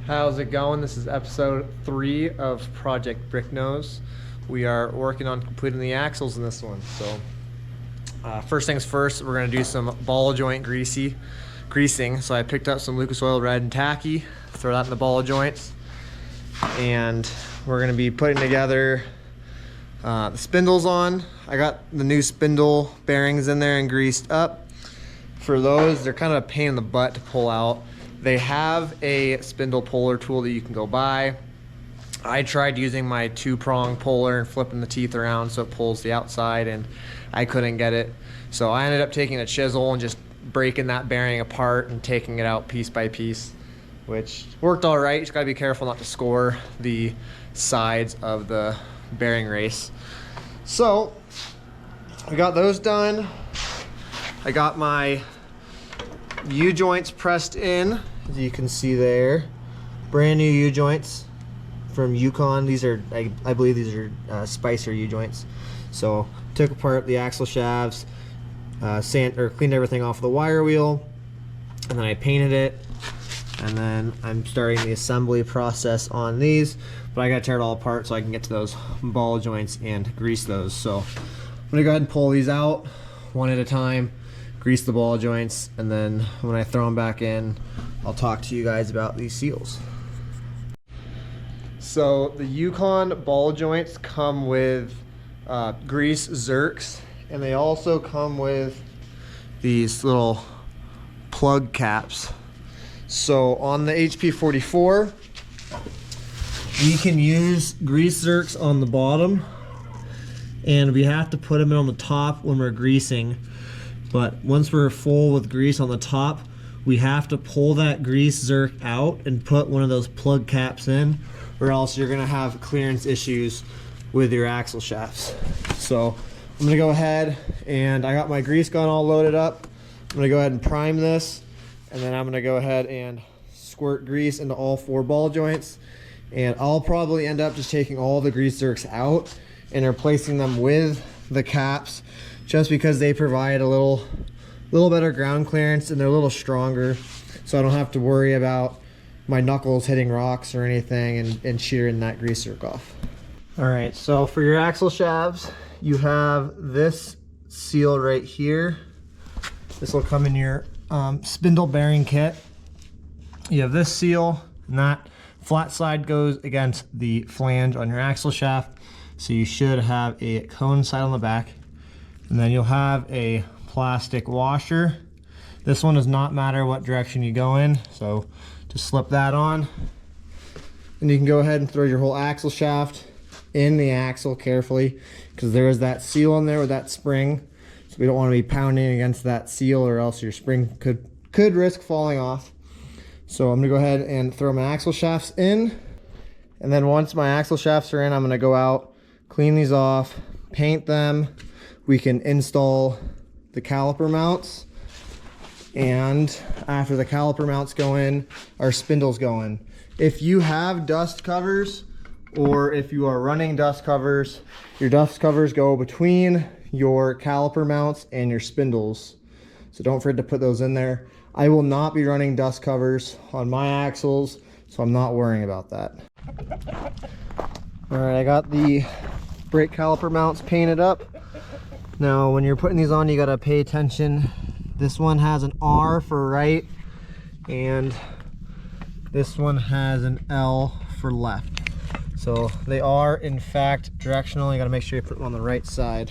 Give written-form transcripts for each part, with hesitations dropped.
How's it going? This is episode 3 of Project Bricknose. We are working on completing the axles in this one. So first things first, we're going to do some ball joint greasing. So I picked up some Lucas Oil Red and Tacky, throw that in the ball joints. And we're going to be putting together the spindles on. I got the new spindle bearings in there and greased up. For those, they're kind of a pain in the butt to pull out. They have a spindle puller tool that you can go buy. I tried using my 2-prong puller and flipping the teeth around so it pulls the outside, and I couldn't get it. So I ended up taking a chisel and just breaking that bearing apart and taking it out piece by piece, which worked all right. You just gotta be careful not to score the sides of the bearing race. So I got those done. I got my U-joints pressed in, as you can see there. Brand new U-joints from Yukon. These are, I believe these are Spicer U-joints. So took apart the axle shafts, cleaned everything off the wire wheel, and then I painted it. And then I'm starting the assembly process on these, but I gotta tear it all apart so I can get to those ball joints and grease those. So I'm gonna go ahead and pull these out one at a time, grease the ball joints, and then when I throw them back in, I'll talk to you guys about these seals. So the Yukon ball joints come with grease zerks, and they also come with these little plug caps. So on the HP44, we can use grease zerks on the bottom, and we have to put them in on the top when we're greasing. But once we're full with grease on the top, we have to pull that grease zerk out and put one of those plug caps in, or else you're gonna have clearance issues with your axle shafts. So I'm gonna go ahead, and I got my grease gun all loaded up. I'm gonna go ahead and prime this, and then I'm gonna go ahead and squirt grease into all 4 ball joints. And I'll probably end up just taking all the grease zerks out and replacing them with the caps, just because they provide a little better ground clearance and they're a little stronger, so I don't have to worry about my knuckles hitting rocks or anything and shearing that grease zerk off. All right, so for your axle shafts, you have this seal right here. This will come in your spindle bearing kit. You have this seal, and that flat side goes against the flange on your axle shaft, so you should have a cone side on the back. And then you'll have a plastic washer. This one does not matter what direction you go in, so just slip that on. And you can go ahead and throw your whole axle shaft in the axle carefully, because there is that seal in there with that spring. So we don't want to be pounding against that seal, or else your spring could risk falling off. So I'm gonna go ahead and throw my axle shafts in. And then once my axle shafts are in, I'm gonna go out, clean these off, paint them. We can install the caliper mounts, and after the caliper mounts go in, our spindles go in. If you have dust covers, or if you are running dust covers, your dust covers go between your caliper mounts and your spindles, so don't forget to put those in there. I will not be running dust covers on my axles, so I'm not worrying about that. All right, I got the brake caliper mounts painted up. Now, when you're putting these on, you gotta pay attention. This one has an R for right, and this one has an L for left. So they are, in fact, directional. You gotta make sure you put them on the right side.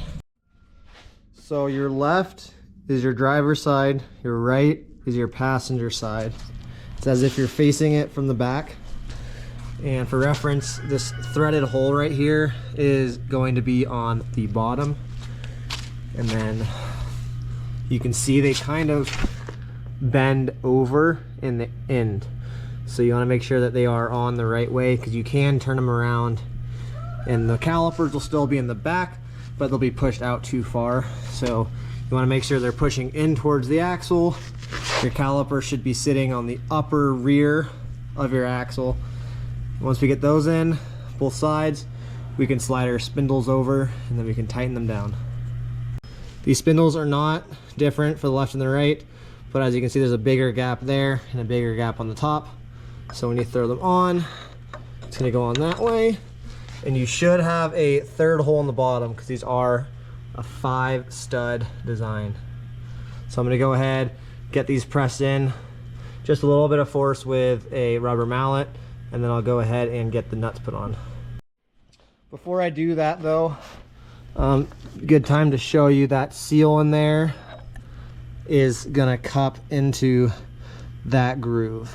So your left is your driver's side, your right is your passenger side. It's as if you're facing it from the back. And for reference, this threaded hole right here is going to be on the bottom. And then you can see they kind of bend over in the end. So you want to make sure that they are on the right way, because you can turn them around and the calipers will still be in the back, but they'll be pushed out too far. So you want to make sure they're pushing in towards the axle. Your caliper should be sitting on the upper rear of your axle. Once we get those in, both sides, we can slide our spindles over, and then we can tighten them down. These spindles are not different for the left and the right, but as you can see, there's a bigger gap there and a bigger gap on the top. So when you throw them on, it's gonna go on that way. And you should have a third hole in the bottom because these are a 5 stud design. So I'm gonna go ahead, get these pressed in, just a little bit of force with a rubber mallet, and then I'll go ahead and get the nuts put on. Before I do that though, good time to show you that seal in there is gonna cup into that groove.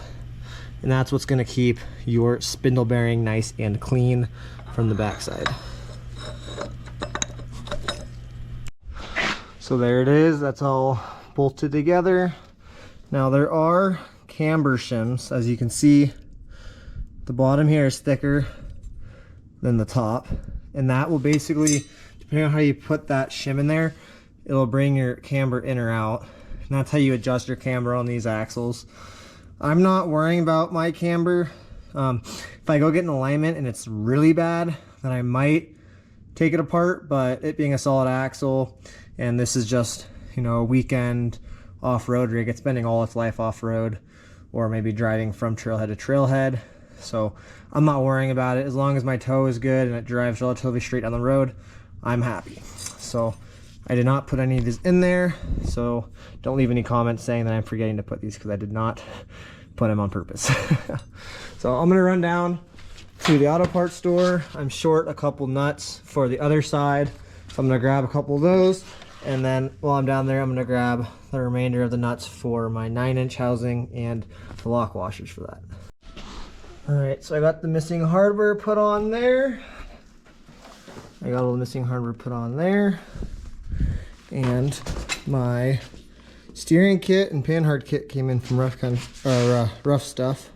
And that's what's gonna keep your spindle bearing nice and clean from the backside. So there it is, that's all bolted together. Now there are camber shims, as you can see, the bottom here is thicker than the top. And that will basically, depending on how you put that shim in there, it'll bring your camber in or out. And that's how you adjust your camber on these axles. I'm not worrying about my camber. If I go get an alignment and it's really bad, then I might take it apart, but it being a solid axle, and this is just, you know, a weekend off-road rig, it's spending all its life off-road, or maybe driving from trailhead to trailhead. So I'm not worrying about it. As long as my toe is good and it drives relatively straight down the road, I'm happy. So I did not put any of these in there, so don't leave any comments saying that I'm forgetting to put these, because I did not put them on purpose. So I'm gonna run down to the auto parts store. I'm short a couple nuts for the other side, so I'm gonna grab a couple of those, and then while I'm down there, I'm gonna grab the remainder of the nuts for my 9-inch housing and the lock washers for that. All right, so I got the missing hardware put on there. I got all the missing hardware put on there. And my steering kit and panhard kit came in from Rough Stuff.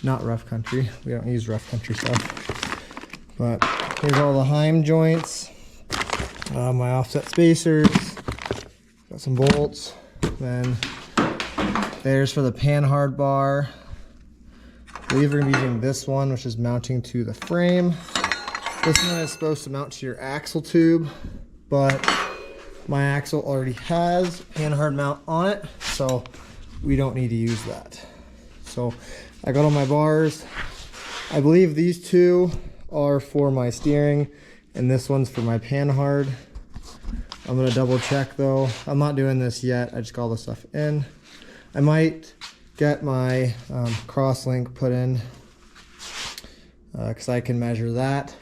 Not Rough Country. We don't use Rough Country stuff. But here's all the Heim joints, my offset spacers, got some bolts. Then there's for the panhard bar. I believe we're going to be using this one, which is mounting to the frame. This one is supposed to mount to your axle tube, but my axle already has panhard mount on it, so we don't need to use that. So I got all my bars. I believe these two are for my steering, and this one's for my panhard. I'm going to double check though. I'm not doing this yet. I just got all the stuff in. I might get my cross link put in because I can measure that.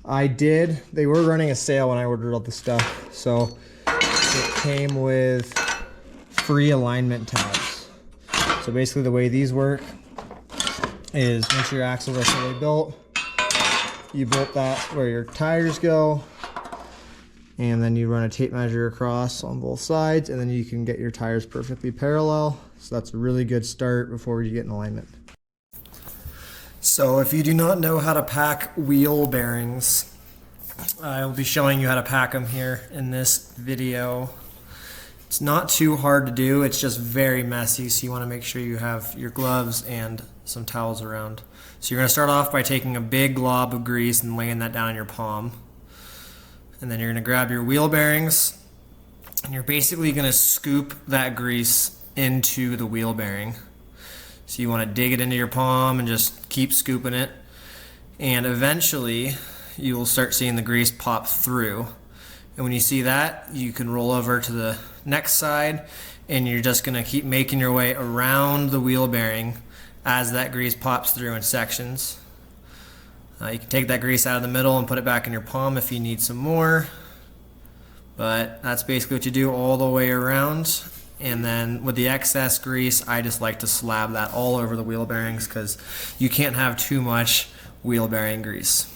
They were running a sale when I ordered all the stuff, so it came with free alignment tabs. So basically the way these work is once your axles are fully built, you bolt that where your tires go, and then you run a tape measure across on both sides, and then you can get your tires perfectly parallel. So that's a really good start before you get in alignment. So if you do not know how to pack wheel bearings, I will be showing you how to pack them here in this video. It's not too hard to do, it's just very messy, so you want to make sure you have your gloves and some towels around. So you're going to start off by taking a big glob of grease and laying that down in your palm. And then you're going to grab your wheel bearings, and you're basically going to scoop that grease into the wheel bearing. So you want to dig it into your palm and just keep scooping it, and eventually you will start seeing the grease pop through. And when you see that, you can roll over to the next side, and you're just going to keep making your way around the wheel bearing as that grease pops through in sections. You can take that grease out of the middle and put it back in your palm if you need some more, but that's basically what you do all the way around. And then with the excess grease, I just like to slab that all over the wheel bearings because you can't have too much wheel bearing grease.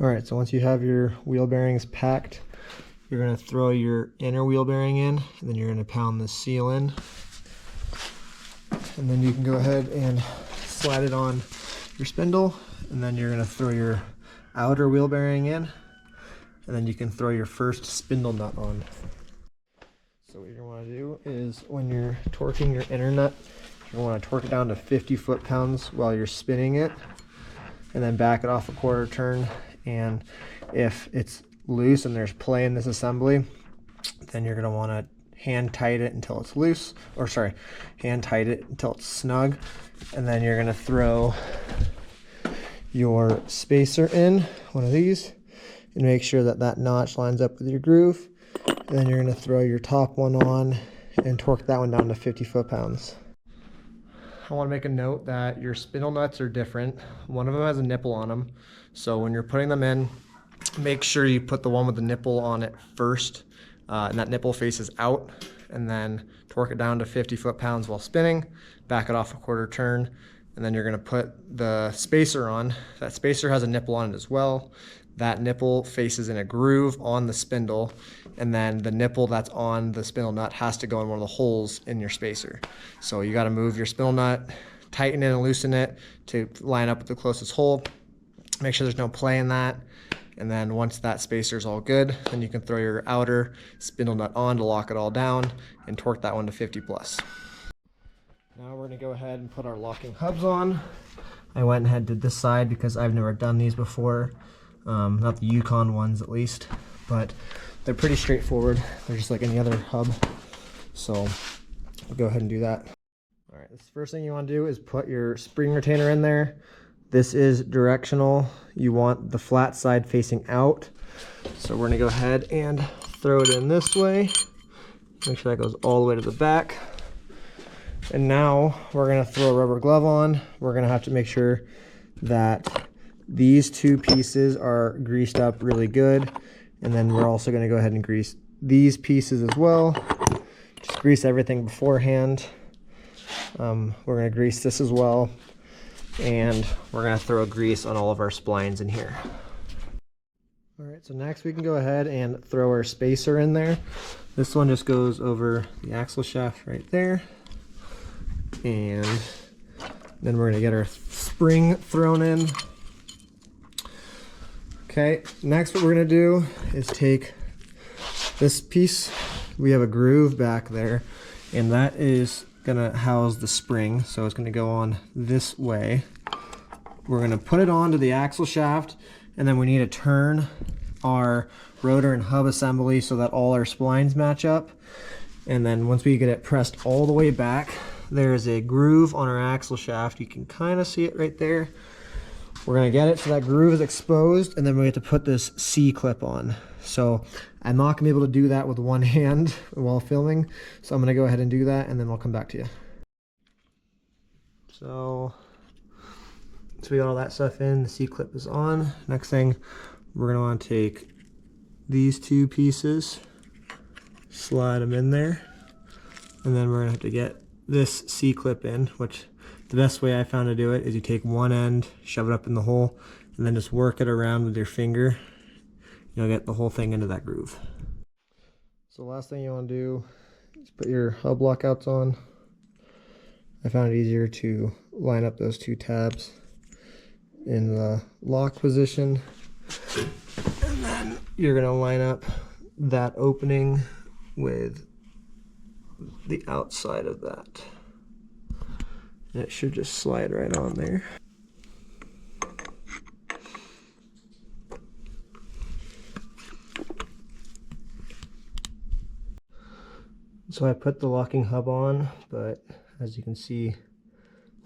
Alright, so once you have your wheel bearings packed, you're going to throw your inner wheel bearing in, and then you're going to pound the seal in. And then you can go ahead and slide it on your spindle, and then you're going to throw your outer wheel bearing in, and then you can throw your first spindle nut on. So what you're gonna wanna do is when you're torquing your inner nut, you're gonna wanna torque it down to 50 foot-pounds while you're spinning it, and then back it off a quarter turn. And if it's loose and there's play in this assembly, then you're gonna wanna hand tight it until it's loose, or sorry, hand tight it until it's snug. And then you're gonna throw your spacer in, one of these, and make sure that that notch lines up with your groove. And then you're gonna throw your top one on and torque that one down to 50 foot-pounds. I wanna make a note that your spindle nuts are different. One of them has a nipple on them. So when you're putting them in, make sure you put the one with the nipple on it first, and that nipple faces out, and then torque it down to 50 foot-pounds while spinning, back it off a quarter turn, and then you're gonna put the spacer on. That spacer has a nipple on it as well. That nipple faces in a groove on the spindle, and then the nipple that's on the spindle nut has to go in one of the holes in your spacer. So you gotta move your spindle nut, tighten it and loosen it to line up with the closest hole. Make sure there's no play in that. And then once that spacer is all good, then you can throw your outer spindle nut on to lock it all down and torque that one to 50 plus. Now we're gonna go ahead and put our locking hubs on. I went ahead and did this side because I've never done these before. Not the Yukon ones at least, but they're pretty straightforward. They're just like any other hub. So we'll go ahead and do that. All right, the first thing you wanna do is put your spring retainer in there. This is directional. You want the flat side facing out. So we're gonna go ahead and throw it in this way. Make sure that goes all the way to the back. And now we're gonna throw a rubber glove on. We're gonna have to make sure that these two pieces are greased up really good. And then we're also gonna go ahead and grease these pieces as well. Just grease everything beforehand. We're gonna grease this as well. And we're gonna throw grease on all of our splines in here. All right, so next we can go ahead and throw our spacer in there. This one just goes over the axle shaft right there. And then we're gonna get our spring thrown in. Okay, next what we're gonna do is take this piece. We have a groove back there, and that is gonna house the spring, so it's gonna go on this way. We're gonna put it onto the axle shaft, and then we need to turn our rotor and hub assembly so that all our splines match up. And then once we get it pressed all the way back, there's a groove on our axle shaft. You can kind of see it right there. We're gonna get it so that groove is exposed, and then we have to put this C-clip on. So I'm not gonna be able to do that with one hand while filming. So I'm gonna go ahead and do that, and then I'll come back to you. So we got all that stuff in, the C-clip is on. Next thing, we're gonna wanna take these two pieces, slide them in there, and then we're gonna have to get this C-clip in, which the best way I found to do it is you take one end, shove it up in the hole, and then just work it around with your finger. You'll get the whole thing into that groove. So the last thing you want to do is put your hub lockouts on. I found it easier to line up those two tabs in the lock position. And then you're going to line up that opening with the outside of that. And it should just slide right on there. So I put the locking hub on, but as you can see,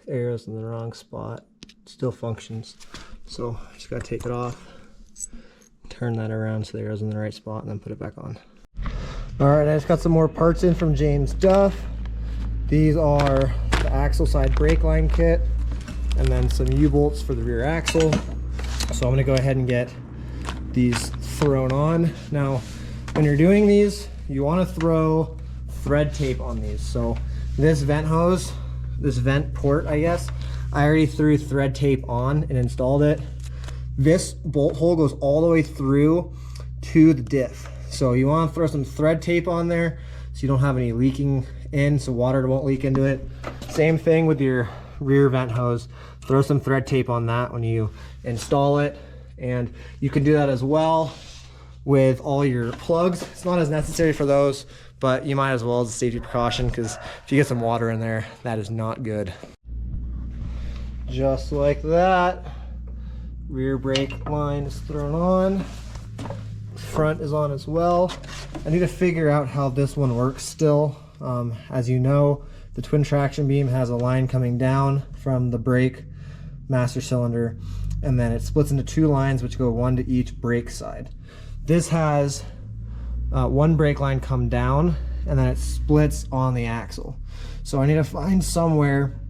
the arrow's in the wrong spot. It still functions. So I just gotta take it off, turn that around so the arrow's in the right spot, and then put it back on. All right, I just got some more parts in from James Duff. These are the axle side brake line kit, and then some U-bolts for the rear axle. So I'm gonna go ahead and get these thrown on. Now, when you're doing these, you wanna throw thread tape on these. So this vent hose, this vent port, I guess, I already threw thread tape on and installed it. This bolt hole goes all the way through to the diff. So you want to throw some thread tape on there so you don't have any leaking in, so water won't leak into it. Same thing with your rear vent hose. Throw some thread tape on that when you install it. And you can do that as well with all your plugs. It's not as necessary for those, but you might as well as a safety precaution, because if you get some water in there, that is not good. Just like that, rear brake line is thrown on, front is on as well. I need to figure out how this one works still. As you know, the twin traction beam has a line coming down from the brake master cylinder, and then it splits into two lines which go one to each brake side. This has one brake line come down, and then it splits on the axle. So I need to find somewhere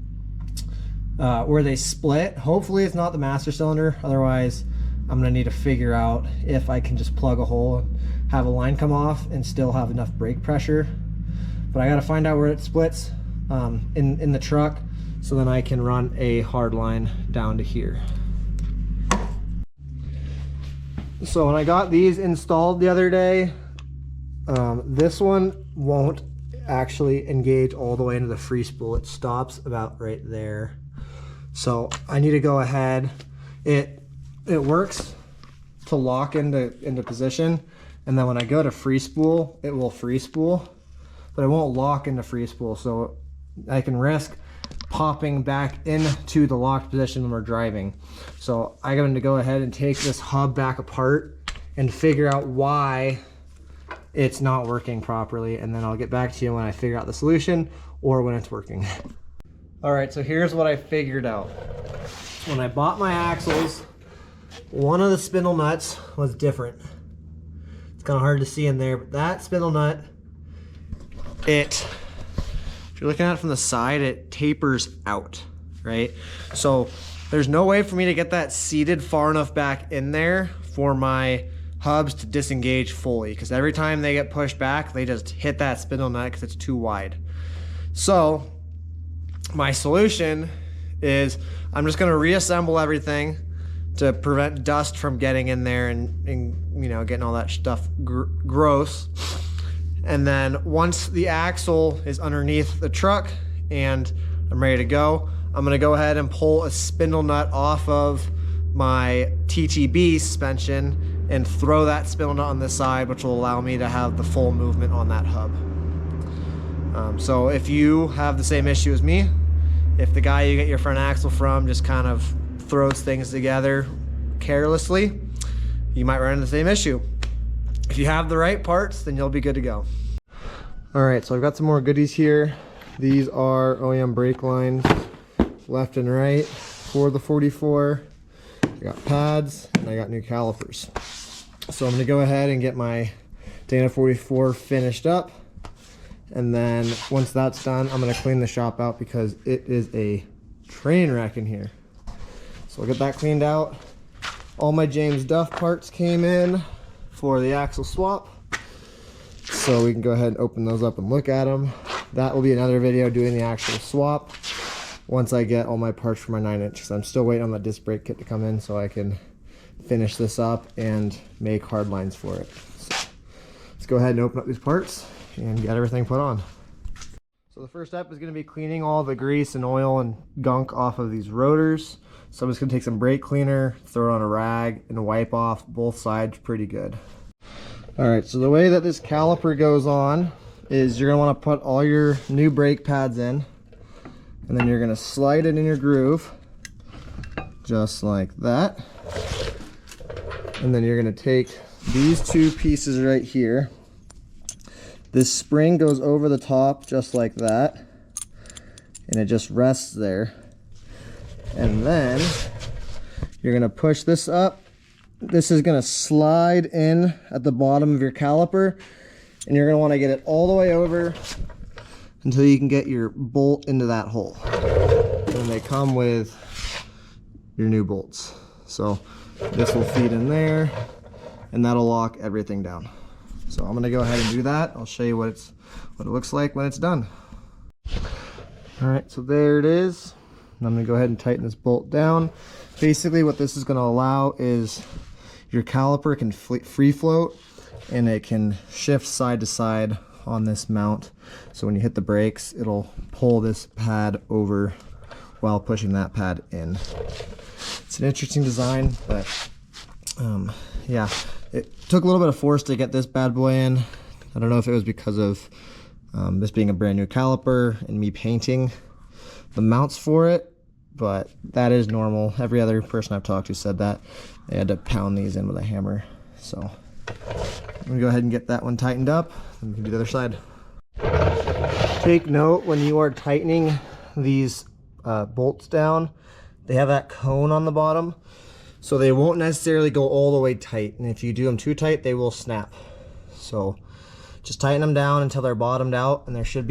where they split. Hopefully it's not the master cylinder, otherwise I'm gonna need to figure out if I can just plug a hole and have a line come off and still have enough brake pressure. But I gotta find out where it splits in the truck, so then I can run a hard line down to here. So when I got these installed the other day, this one won't actually engage all the way into the free spool. It stops about right there. So I need to go ahead. It works to lock into position, and then when I go to free spool, it will free spool, but it won't lock into free spool. So I can risk popping back into the locked position when we're driving. So I'm going to go ahead and take this hub back apart and figure out why it's not working properly, and then I'll get back to you when I figure out the solution or when it's working. All right, so here's what I figured out. When I bought my axles, one of the spindle nuts was different. It's kind of hard to see in there, but that spindle nut, if you're looking at it from the side, it tapers out, right? So there's no way for me to get that seated far enough back in there for my hubs to disengage fully, because every time they get pushed back, they just hit that spindle nut because it's too wide. So my solution is I'm just going to reassemble everything to prevent dust from getting in there and you know, getting all that stuff gross. And then once the axle is underneath the truck and I'm ready to go, I'm going to go ahead and pull a spindle nut off of my TTB suspension and throw that spindle nut on this side, which will allow me to have the full movement on that hub. So if you have the same issue as me, if the guy you get your front axle from just kind of throws things together carelessly, you might run into the same issue. If you have the right parts, then you'll be good to go. All right, so I've got some more goodies here. These are OEM brake lines, left and right for the 44. I got pads and I got new calipers. So I'm gonna go ahead and get my Dana 44 finished up. And then once that's done, I'm gonna clean the shop out because it is a train wreck in here. So I'll get that cleaned out. All my James Duff parts came in for the axle swap. So we can go ahead and open those up and look at them. That will be another video doing the actual swap once I get all my parts for my 9-inch. Because I'm still waiting on the disc brake kit to come in so I can finish this up and make hard lines for it. So let's go ahead and open up these parts and get everything put on. So the first step is going to be cleaning all the grease and oil and gunk off of these rotors. So I'm just going to take some brake cleaner, throw it on a rag, and wipe off both sides pretty good. Alright, so the way that this caliper goes on is you're going to want to put all your new brake pads in, and then you're going to slide it in your groove, just like that. And then you're going to take these two pieces right here. This spring goes over the top just like that, and it just rests there. And then you're going to push this up. This is going to slide in at the bottom of your caliper, and you're going to want to get it all the way over until you can get your bolt into that hole. And they come with your new bolts. So this will feed in there, and that'll lock everything down. So I'm going to go ahead and do that. I'll show you what it looks like when it's done. Alright, so there it is. And I'm going to go ahead and tighten this bolt down. Basically what this is going to allow is your caliper can free float, and it can shift side to side on this mount. So when you hit the brakes, it'll pull this pad over while pushing that pad in. It's an interesting design, but yeah, it took a little bit of force to get this bad boy in. I don't know if it was because of this being a brand new caliper and me painting the mounts for it, but that is normal. Every other person I've talked to said that they had to pound these in with a hammer. So I'm gonna go ahead and get that one tightened up, and we can do the other side. Take note when you are tightening these bolts down, they have that cone on the bottom, so they won't necessarily go all the way tight, and if you do them too tight, they will snap. So just tighten them down until they're bottomed out, and there should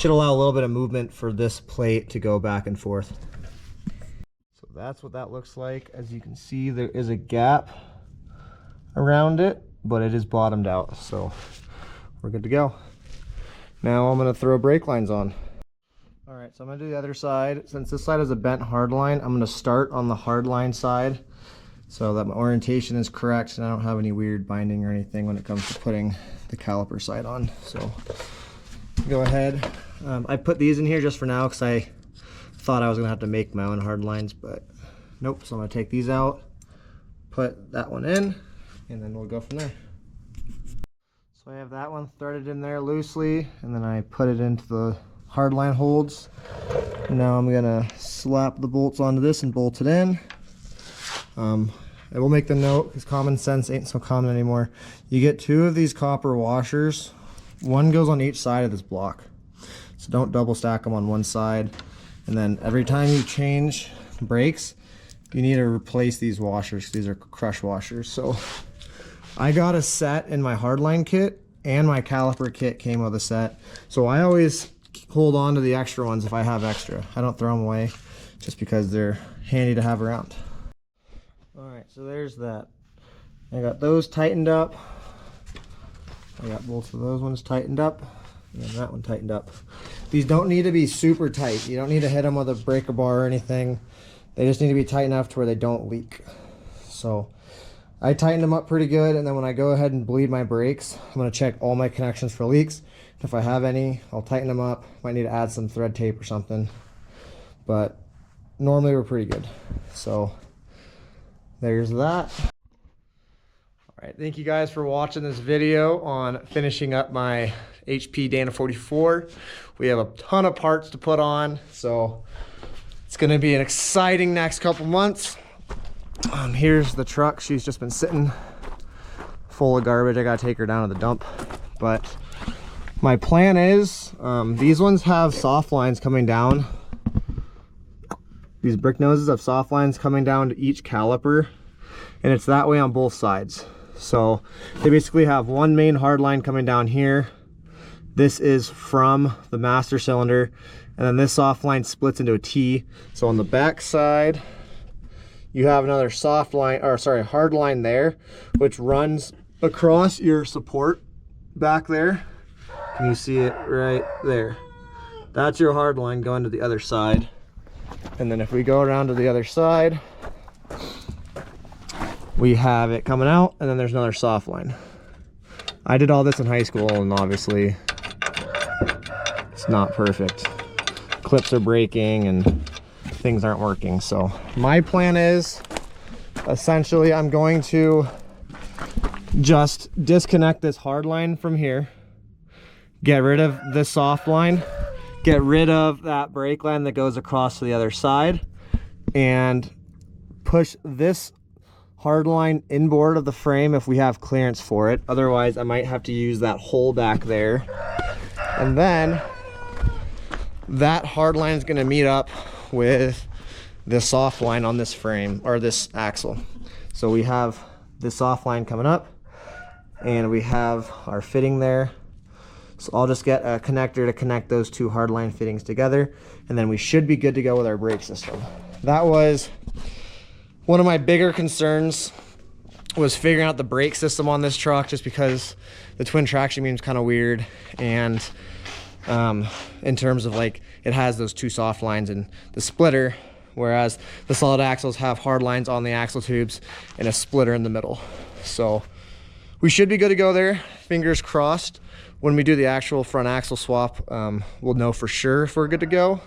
allow a little bit of movement for this plate to go back and forth. So that's what that looks like. As you can see, there is a gap around it, but it is bottomed out, so we're good to go. Now I'm going to throw brake lines on. All right, so I'm going to do the other side. Since this side is a bent hard line, I'm going to start on the hard line side so that my orientation is correct and I don't have any weird binding or anything when it comes to putting the caliper side on. So go ahead. I put these in here just for now because I thought I was going to have to make my own hard lines, but nope. So I'm going to take these out, put that one in, and then we'll go from there. So I have that one threaded in there loosely, and then I put it into the hardline holds. Now I'm gonna slap the bolts onto this and bolt it in. I will make the note, because common sense ain't so common anymore. You get 2 of these copper washers. One goes on each side of this block. So don't double stack them on one side. And then every time you change brakes, you need to replace these washers. These are crush washers. So I got a set in my hardline kit, and my caliper kit came with a set. So I always hold on to the extra ones if I have extra. I don't throw them away just because they're handy to have around. All right, so there's that. I got those tightened up. I got both of those ones tightened up, and then that one tightened up. These don't need to be super tight. You don't need to hit them with a breaker bar or anything. They just need to be tight enough to where they don't leak. So I tightened them up pretty good, and then when I go ahead and bleed my brakes, I'm going to check all my connections for leaks. If I have any, I'll tighten them up. Might need to add some thread tape or something, but normally we're pretty good. So there's that. All right, thank you guys for watching this video on finishing up my HP Dana 44. We have a ton of parts to put on, so it's going to be an exciting next couple months. Here's the truck. She's just been sitting full of garbage. I gotta take her down to the dump. But my plan is, these ones have soft lines coming down. These brick noses have soft lines coming down to each caliper, and it's that way on both sides. So they basically have one main hard line coming down here. This is from the master cylinder, and then this soft line splits into a T. So on the back side, you have another soft line, or sorry, hard line there, which runs across your support back there. Can you see it right there? That's your hard line going to the other side. And then if we go around to the other side, we have it coming out, and then there's another soft line. I did all this in high school, and obviously it's not perfect. Clips are breaking and things aren't working. So my plan is, essentially, I'm going to just disconnect this hard line from here, get rid of this soft line, get rid of that brake line that goes across to the other side, and push this hard line inboard of the frame if we have clearance for it. Otherwise, I might have to use that hole back there. And then that hard line is going to meet up with the soft line on this frame, or this axle. So we have this soft line coming up, and we have our fitting there. So I'll just get a connector to connect those two hardline fittings together, and then we should be good to go with our brake system. That was one of my bigger concerns, was figuring out the brake system on this truck, just because the twin traction beam is kind of weird, and in terms of, like, it has those two soft lines in the splitter, whereas the solid axles have hard lines on the axle tubes and a splitter in the middle. So we should be good to go there. Fingers crossed. When we do the actual front axle swap, we'll know for sure if we're good to go.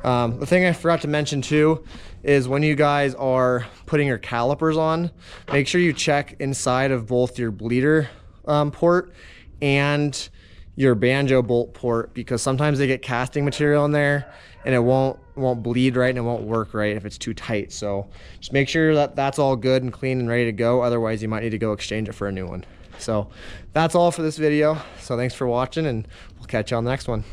The thing I forgot to mention too is when you guys are putting your calipers on, make sure you check inside of both your bleeder port and your banjo bolt port, because sometimes they get casting material in there and it won't bleed right and it won't work right if it's too tight. So just make sure that that's all good and clean and ready to go. Otherwise you might need to go exchange it for a new one. So that's all for this video. So thanks for watching, and we'll catch you on the next one.